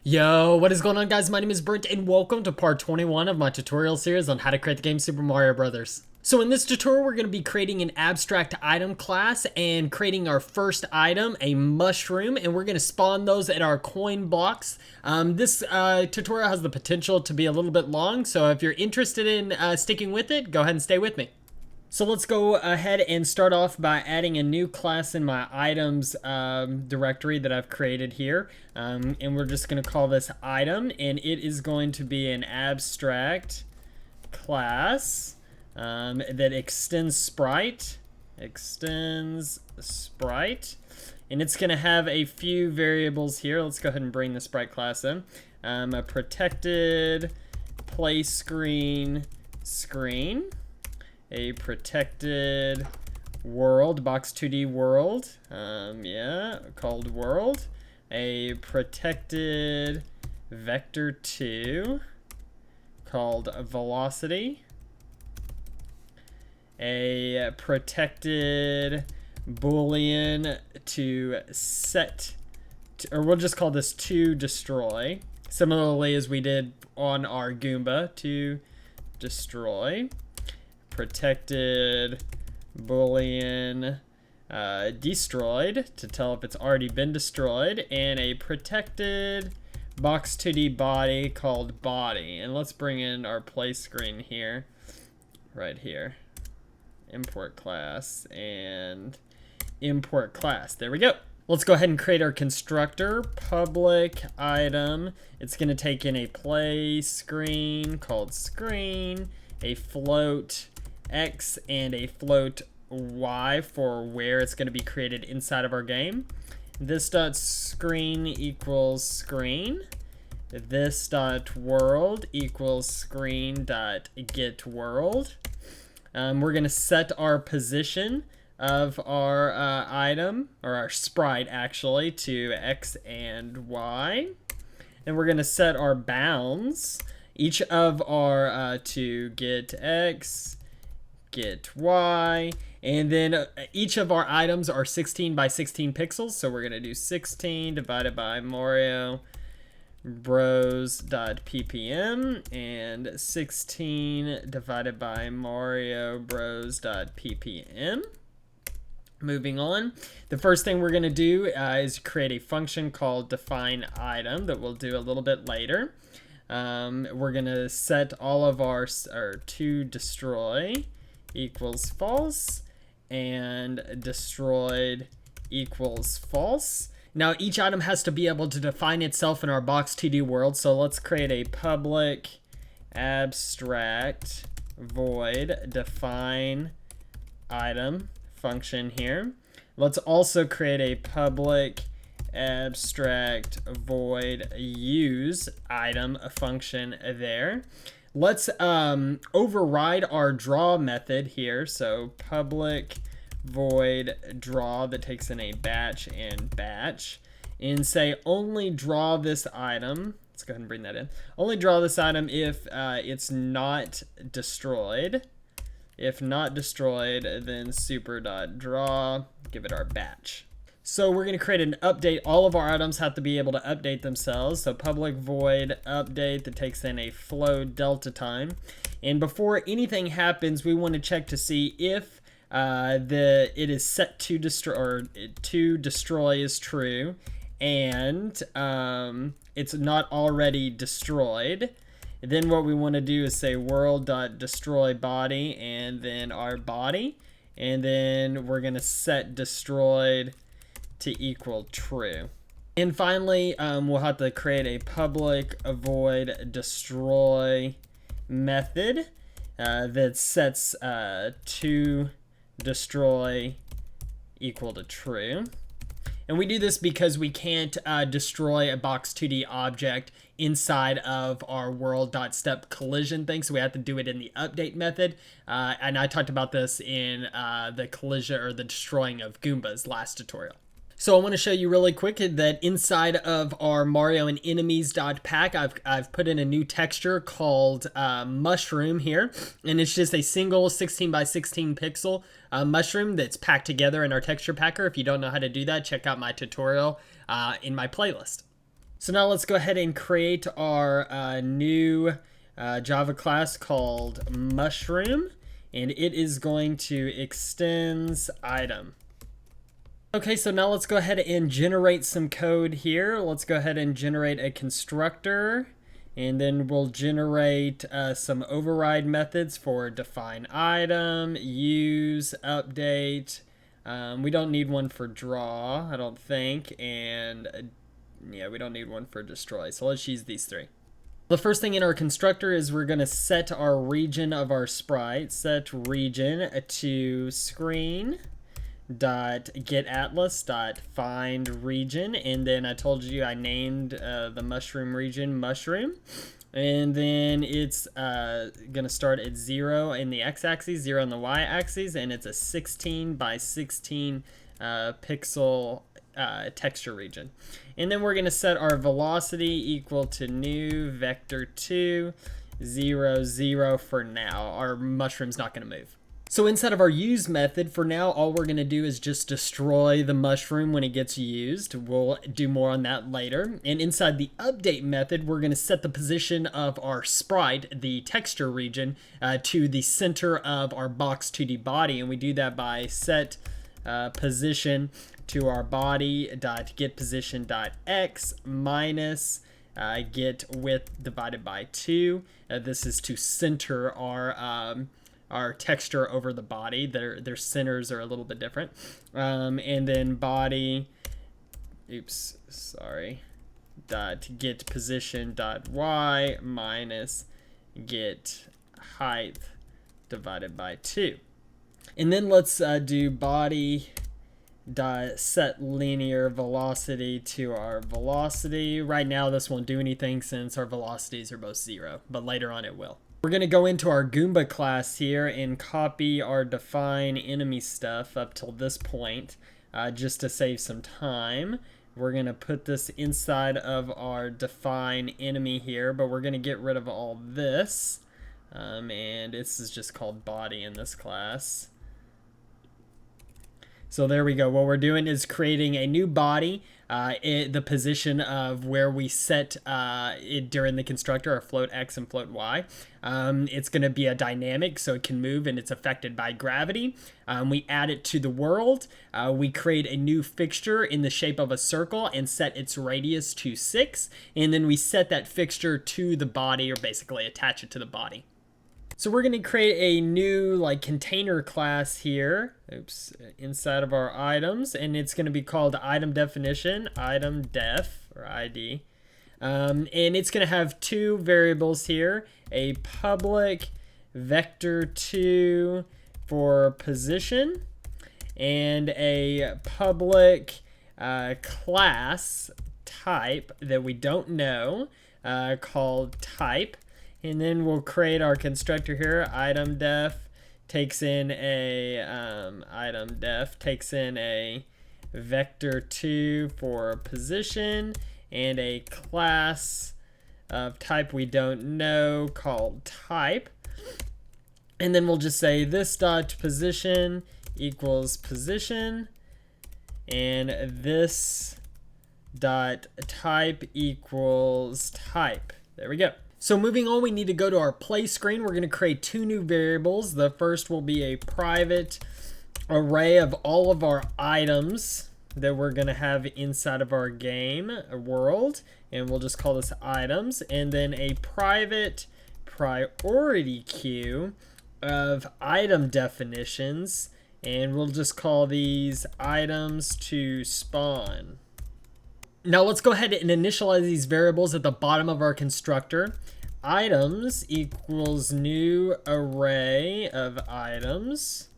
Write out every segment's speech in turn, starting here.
Yo, what is going on, guys? My name is Brent and welcome to part 21 of my tutorial series on how to create the game Super Mario Brothers. So in this tutorial, we're going to be creating an abstract item class and creating our first item, a mushroom, and we're going to spawn those at our coin blocks. This tutorial has the potential to be a little bit long, so if you're interested in sticking with it, go ahead and stay with me. So let's go ahead and start off by adding a new class in my items directory that I've created here. And we're just going to call this item, and it is going to be an abstract class that extends Sprite. And it's going to have a few variables here. Let's go ahead and bring the Sprite class in. A protected play screen, a protected world, box 2D world, called world, a protected vector 2 called velocity, a protected boolean to set, or we'll just call this to destroy, similarly as we did on our Goomba, to destroy, protected boolean destroyed to tell if it's already been destroyed, and a protected box 2D body called body. And let's bring in our play screen here, right here. Import class and import class. There we go. Let's go ahead and create our constructor, public item. It's going to take in a play screen called screen, a float X and a float Y for where it's going to be created inside of our game. This dot screen equals screen. This dot world equals screen dot get world. We're going to set our position of our item, or our sprite actually, to X and Y. And we're going to set our bounds, each of our to get X, get Y, and then each of our items are 16 by 16 pixels, so we're going to do 16 divided by Mario Bros.ppm and 16 divided by Mario Bros.ppm. Moving on, the first thing we're going to do is create a function called define item that we'll do a little bit later. We're going to set all of our to destroy equals false and destroyed equals false. Now each item has to be able to define itself in our box 2D world, so let's create a public abstract void define item function here. Let's also create a public abstract void use item function there. Let's override our draw method here. So public void draw that takes in a batch and batch, and say only draw this item. Let's go ahead and bring that in. Only draw this item if it's not destroyed. If not destroyed, then super.draw, give it our batch. So we're going to create an update. All of our items have to be able to update themselves. So public void update that takes in a flow delta time. And before anything happens, we want to check to see if it is set to destroy, or to destroy is true, and it's not already destroyed. Then what we want to do is say world.destroy body and then our body. And then we're going to set destroyed to equal true. And finally, we'll have to create a public void destroy method that sets to destroy equal to true. And we do this because we can't destroy a box 2D object inside of our world.step collision thing, so we have to do it in the update method. And I talked about this in the collision or the destroying of Goombas last tutorial. So I want to show you really quick that inside of our Mario and enemies.pack, I've put in a new texture called mushroom here, and it's just a single 16 by 16 pixel mushroom that's packed together in our texture packer. If you don't know how to do that, check out my tutorial in my playlist. So now let's go ahead and create our new Java class called mushroom, and it is going to extends item. Okay, so now let's go ahead and generate some code here. Let's go ahead and generate a constructor, and then we'll generate some override methods for define item, use, update. We don't need one for draw, I don't think, and yeah, we don't need one for destroy, so let's use these three. The first thing in our constructor is we're going to set our region of our sprite. Set region to screen dot get atlas dot find region, and then I told you I named the mushroom region mushroom, and then it's gonna start at 0 in the x-axis, 0 in the y-axis, and it's a 16 by 16 pixel texture region. And then we're going to set our velocity equal to new vector2 0 0 for now. Our mushroom's not going to move. So inside of our use method, for now, all we're going to do is just destroy the mushroom when it gets used. We'll do more on that later. And inside the update method, we're going to set the position of our sprite, the texture region, to the center of our box 2D body. And we do that by set position to our body dot get position dot x minus get width divided by 2. This is to center our texture over the body. Their centers are a little bit different. And then body, dot get position dot y minus get height divided by 2. And then let's do body dot set linear velocity to our velocity. Right now this won't do anything since our velocities are both 0, but later on it will. We're going to go into our Goomba class here and copy our define enemy stuff up till this point, just to save some time. We're going to put this inside of our define enemy here, but we're going to get rid of all this, and this is just called body in this class. So there we go. What we're doing is creating a new body, the position of where we set it during the constructor, our float x and float y. It's going to be a dynamic, so it can move and it's affected by gravity. We add it to the world. We create a new fixture in the shape of a circle and set its radius to 6. And then we set that fixture to the body, or basically attach it to the body. So we're going to create a new container class here, inside of our items, and it's going to be called item definition, item def, or ID. And it's going to have two variables here, a public vector2 for position, and a public class type that we don't know, called type. And then we'll create our constructor here. Item def takes in a vector2 for position, and a class of type we don't know called type. And then we'll just say this dot position equals position, and this dot type equals type. There we go. So moving on, we need to go to our play screen. We're going to create two new variables. The first will be a private array of all of our items that we're going to have inside of our game world, and we'll just call this items. And then a private priority queue of item definitions, and we'll just call these items to spawn. Now let's go ahead and initialize these variables at the bottom of our constructor. Items equals new array of items,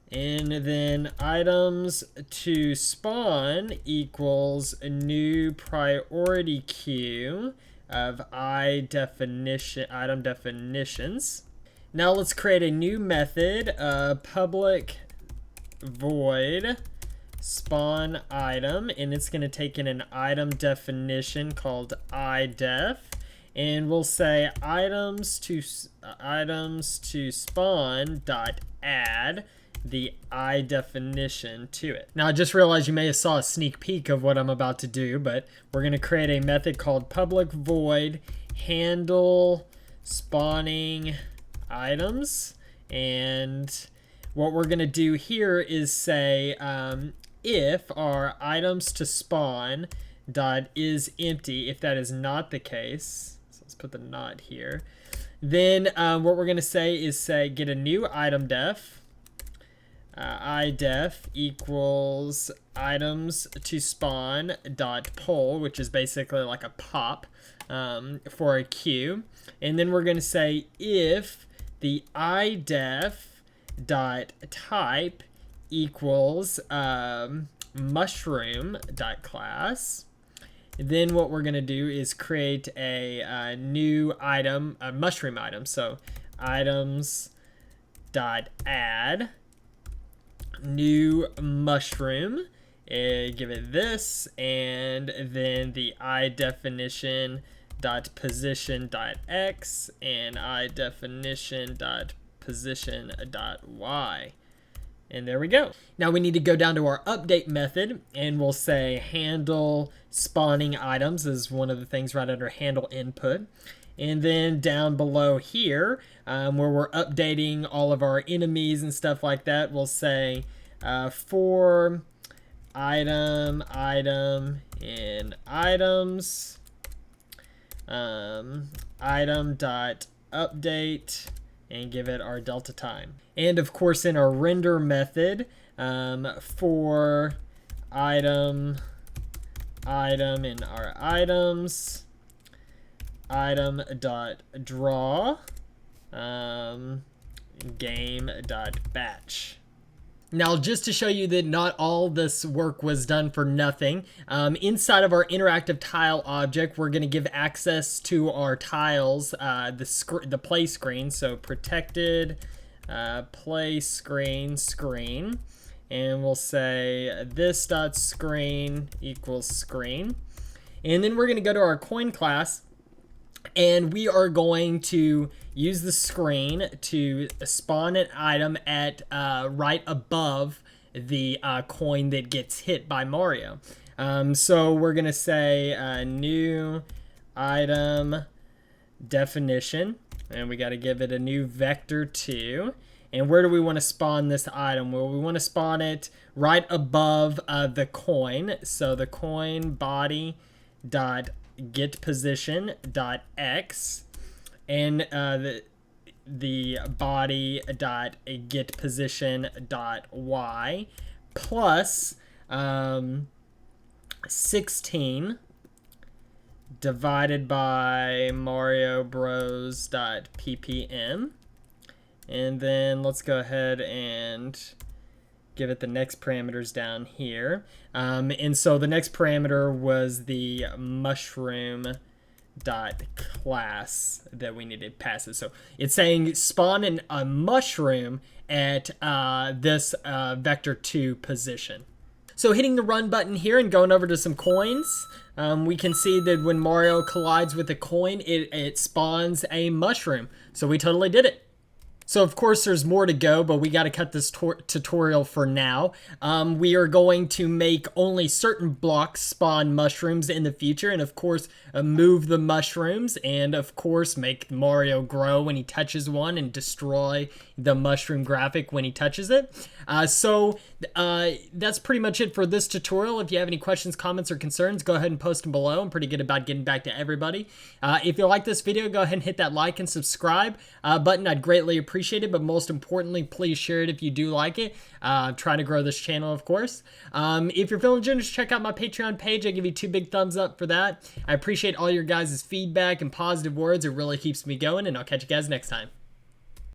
and then items to spawn equals a new priority queue of item definitions. Now let's create a new method, public void spawn item, and it's going to take in an item definition called idef, and we'll say items to spawn dot add the I definition to it. Now I just realized you may have saw a sneak peek of what I'm about to do, but we're going to create a method called public void handle spawning items. And what we're going to do here is say if our items to spawn dot is empty, if that is not the case, so let's put the not here, then what we're going to say is get a new item def, idef equals items to spawn dot poll, which is basically like a pop for a queue. And then we're going to say if the idef dot type equals mushroom dot class. Then what we're going to do is create a new item, a mushroom item. So items dot add new mushroom, give it this, and then the I definition dot position dot x and I definition dot position dot y. And there we go. Now we need to go down to our update method, and we'll say handle spawning items is one of the things right under handle input. And then down below here, where we're updating all of our enemies and stuff like that, we'll say for item, and items, item dot update, and give it our delta time. And of course in our render method, for item, and our items, item dot draw, game dot batch. Now, just to show you that not all this work was done for nothing, inside of our interactive tile object, we're going to give access to our tiles, the play screen. So protected play screen, and we'll say this dot screen equals screen. And then we're going to go to our coin class, and we are going to use the screen to spawn an item at right above the coin that gets hit by Mario. So we're going to say new item definition, and we got to give it a new vector 2. And where do we want to spawn this item? Well, we want to spawn it right above the coin. So the coin body dot get position dot x, and the body dot get position dot y plus 16 divided by Mario Bros dot ppm. And then let's go ahead and give it the next parameters down here. And so the next parameter was the mushroom dot class that we needed passes. So it's saying spawn a mushroom at this vector 2 position. So hitting the run button here and going over to some coins, we can see that when Mario collides with a coin, it spawns a mushroom. So we totally did it. So of course there's more to go, but we got to cut this tutorial for now. We are going to make only certain blocks spawn mushrooms in the future, and of course move the mushrooms, and of course make Mario grow when he touches one and destroy the mushroom graphic when he touches it. So that's pretty much it for this tutorial. If you have any questions, comments, or concerns, go ahead and post them below. I'm pretty good about getting back to everybody. If you like this video, go ahead and hit that like and subscribe button. I'd greatly appreciate it, but most importantly, please share it if you do like it. I'm trying to grow this channel, of course. If you're feeling generous, check out my Patreon page. I give you 2 big thumbs up for that. I appreciate all your guys' feedback and positive words. It really keeps me going, and I'll catch you guys next time.